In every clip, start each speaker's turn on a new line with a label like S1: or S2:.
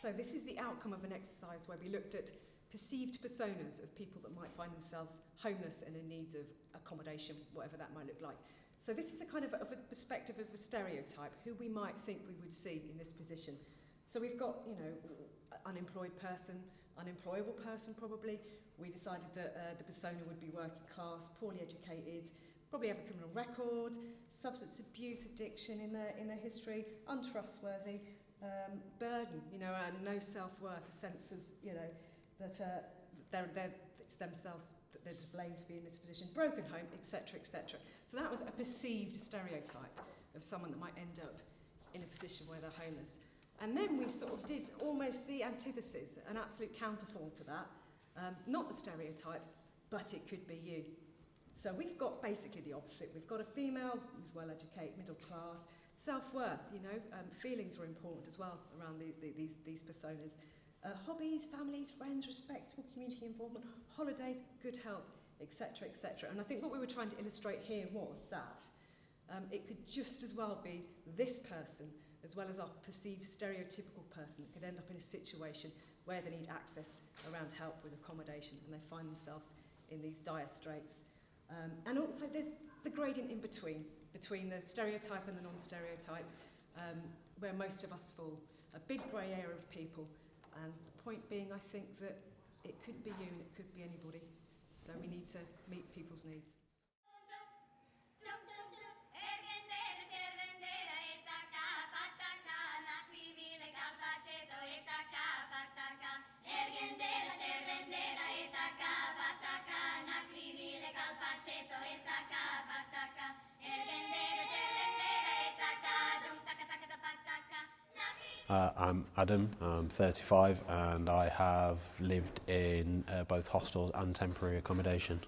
S1: So this is the outcome of an exercise where we looked at perceived personas of people that might find themselves homeless and in need of accommodation, whatever that might look like. So this is a kind of a perspective of a stereotype, who we might think we would see in this position. So we've got, unemployed person, unemployable person probably. We decided that the persona would be working class, poorly educated, probably have a criminal record, substance abuse, addiction in their history, untrustworthy, burden, and no self-worth, a sense of, that it's themselves, that they're to blame to be in this position, broken home, etc., etc. So that was a perceived stereotype of someone that might end up in a position where they're homeless. And then we sort of did almost the antithesis, an absolute counterfall to that. Not the stereotype, but it could be you. So we've got basically the opposite. We've got a female who's well-educated, middle class, self-worth, feelings are important as well around these personas. Hobbies, families, friends, respectable community involvement, holidays, good health, etc., etc. And I think what we were trying to illustrate here was that it could just as well be this person, as well as our perceived stereotypical person, that could end up in a situation where they need access around help with accommodation and they find themselves in these dire straits. And also there's the gradient in between the stereotype and the non-stereotype, where most of us fall. A big grey area of people. And the point being, I think that it could be you and it could be anybody. So we need to meet people's needs.
S2: I'm Adam, I'm 35 and I have lived in both hostels and temporary accommodation,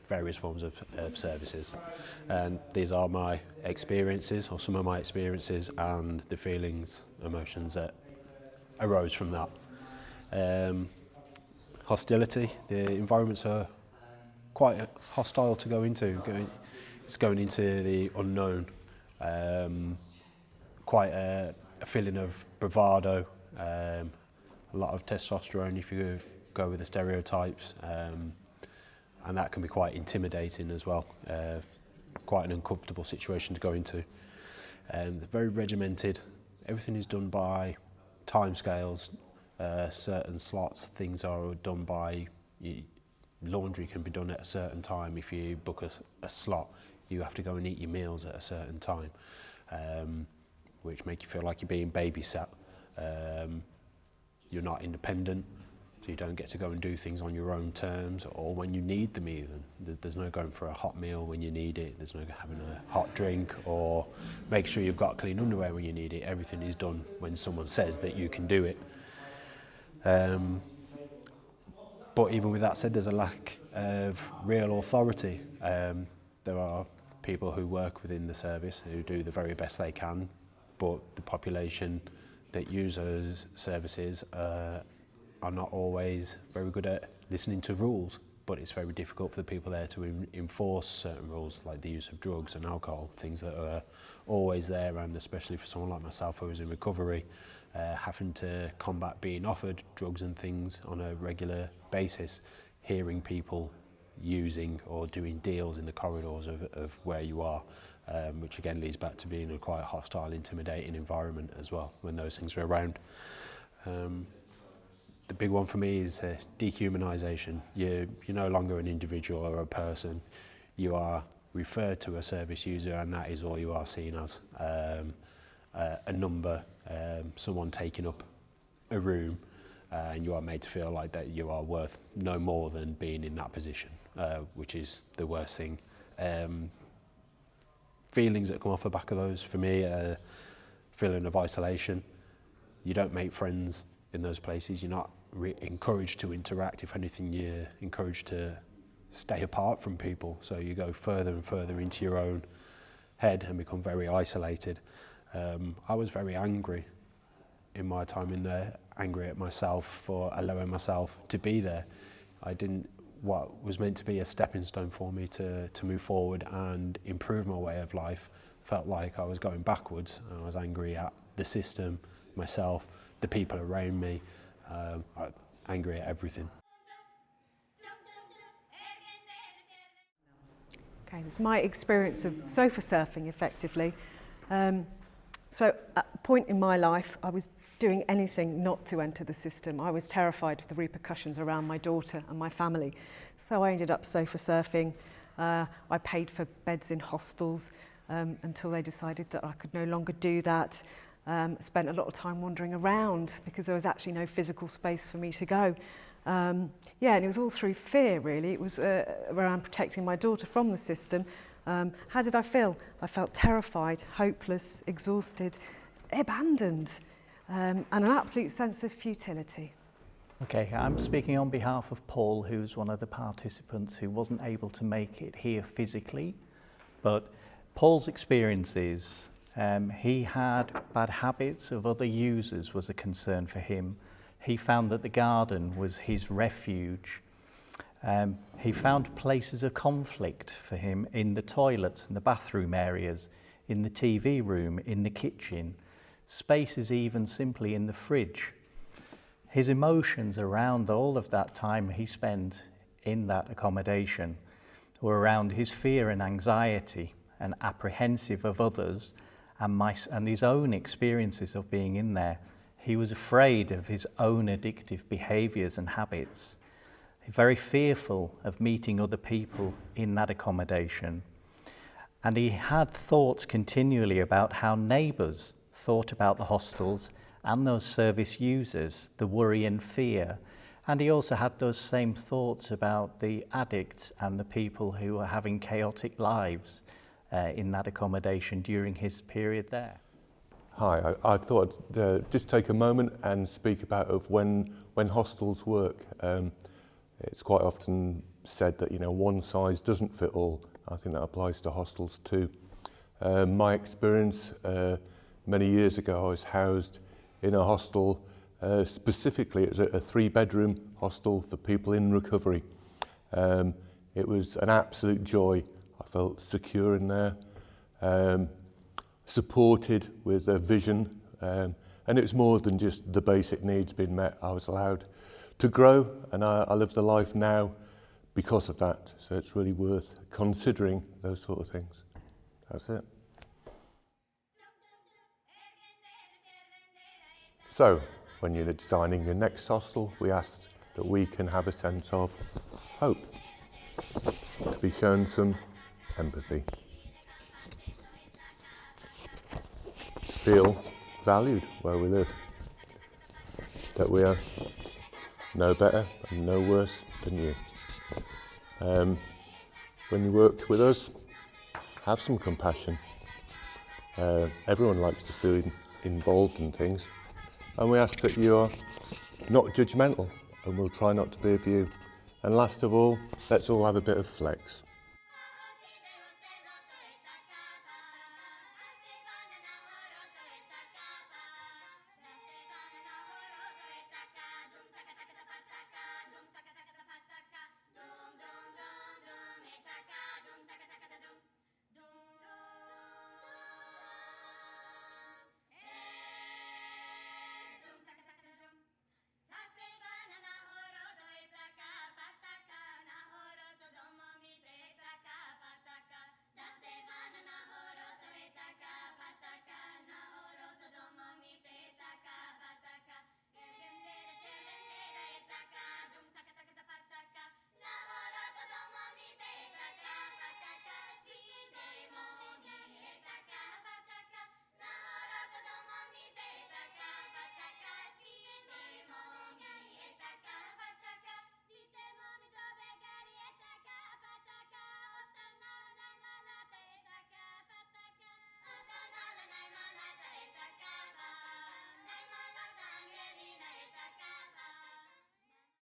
S2: various forms of services. And these are my experiences, or some of my experiences, and the feelings, emotions that arose from that. Hostility, the environments are quite hostile to go into. It's going into the unknown. Quite a feeling of bravado, a lot of testosterone if you go with the stereotypes, and that can be quite intimidating as well. Quite an uncomfortable situation to go into. Very regimented. Everything is done by timescales, certain slots. Things are done by, laundry can be done at a certain time. If you book a slot, you have to go and eat your meals at a certain time. Which make you feel like you're being babysat. You're not independent, so you don't get to go and do things on your own terms or when you need them even. There's no going for a hot meal when you need it, there's no having a hot drink or make sure you've got clean underwear when you need it. Everything is done when someone says that you can do it. But even with that said, there's a lack of real authority. There are people who work within the service who do the very best they can, but the population that use those services are not always very good at listening to rules, but it's very difficult for the people there to enforce certain rules, like the use of drugs and alcohol, things that are always there, and especially for someone like myself who's in recovery, having to combat being offered drugs and things on a regular basis, hearing people using or doing deals in the corridors of where you are, which again leads back to being a quite hostile, intimidating environment as well when those things are around. The big one for me is dehumanisation. You're no longer an individual or a person. You are referred to a service user, and that is all you are seen as. A number, someone taking up a room, and you are made to feel like that you are worth no more than being in that position, which is the worst thing. Feelings that come off the back of those for me are feeling of isolation. You don't make friends in those places. You're not encouraged to interact. If anything, you're encouraged to stay apart from people. So you go further and further into your own head and become very isolated. I was very angry in my time in there, angry at myself for allowing myself to be there. What was meant to be a stepping stone for me to move forward and improve my way of life felt like I was going backwards. I was angry at the system, myself, the people around me, angry at everything.
S1: Okay, it's my experience of sofa surfing, effectively. So at a point in my life, I was doing anything not to enter the system. I was terrified of the repercussions around my daughter and my family. So I ended up sofa surfing. I paid for beds in hostels until they decided that I could no longer do that. Spent a lot of time wandering around because there was actually no physical space for me to go. And it was all through fear, really. It was around protecting my daughter from the system. How did I feel? I felt terrified, hopeless, exhausted, abandoned, and an absolute sense of futility.
S3: Okay, I'm speaking on behalf of Paul, who's one of the participants who wasn't able to make it here physically. But Paul's experiences, he had bad habits of other users was a concern for him. He found that the garden was his refuge. He found places of conflict for him in the toilets and the bathroom areas, in the TV room, in the kitchen, spaces even simply in the fridge. His emotions around all of that time he spent in that accommodation were around his fear and anxiety and apprehensive of others and his own experiences of being in there. He was afraid of his own addictive behaviours and habits, very fearful of meeting other people in that accommodation. And he had thoughts continually about how neighbours thought about the hostels and those service users, the worry and fear. And he also had those same thoughts about the addicts and the people who were having chaotic lives in that accommodation during his period there.
S4: Hi, I thought I'd just take a moment and speak about when hostels work. It's quite often said that one size doesn't fit all. I think that applies to hostels too. My experience, many years ago, I was housed in a hostel, specifically it was a 3-bedroom hostel for people in recovery. It was an absolute joy. I felt secure in there, supported with a vision, and it was more than just the basic needs being met. I was allowed to grow, and I live the life now because of that. So it's really worth considering those sort of things. That's it. So, when you're designing your next hostel, we asked that we can have a sense of hope, to be shown some empathy, feel valued where we live, that we are no better and no worse than you. When you worked with us, have some compassion. Everyone likes to feel involved in things. And we ask that you are not judgmental, and we'll try not to be of you. And last of all, let's all have a bit of flex.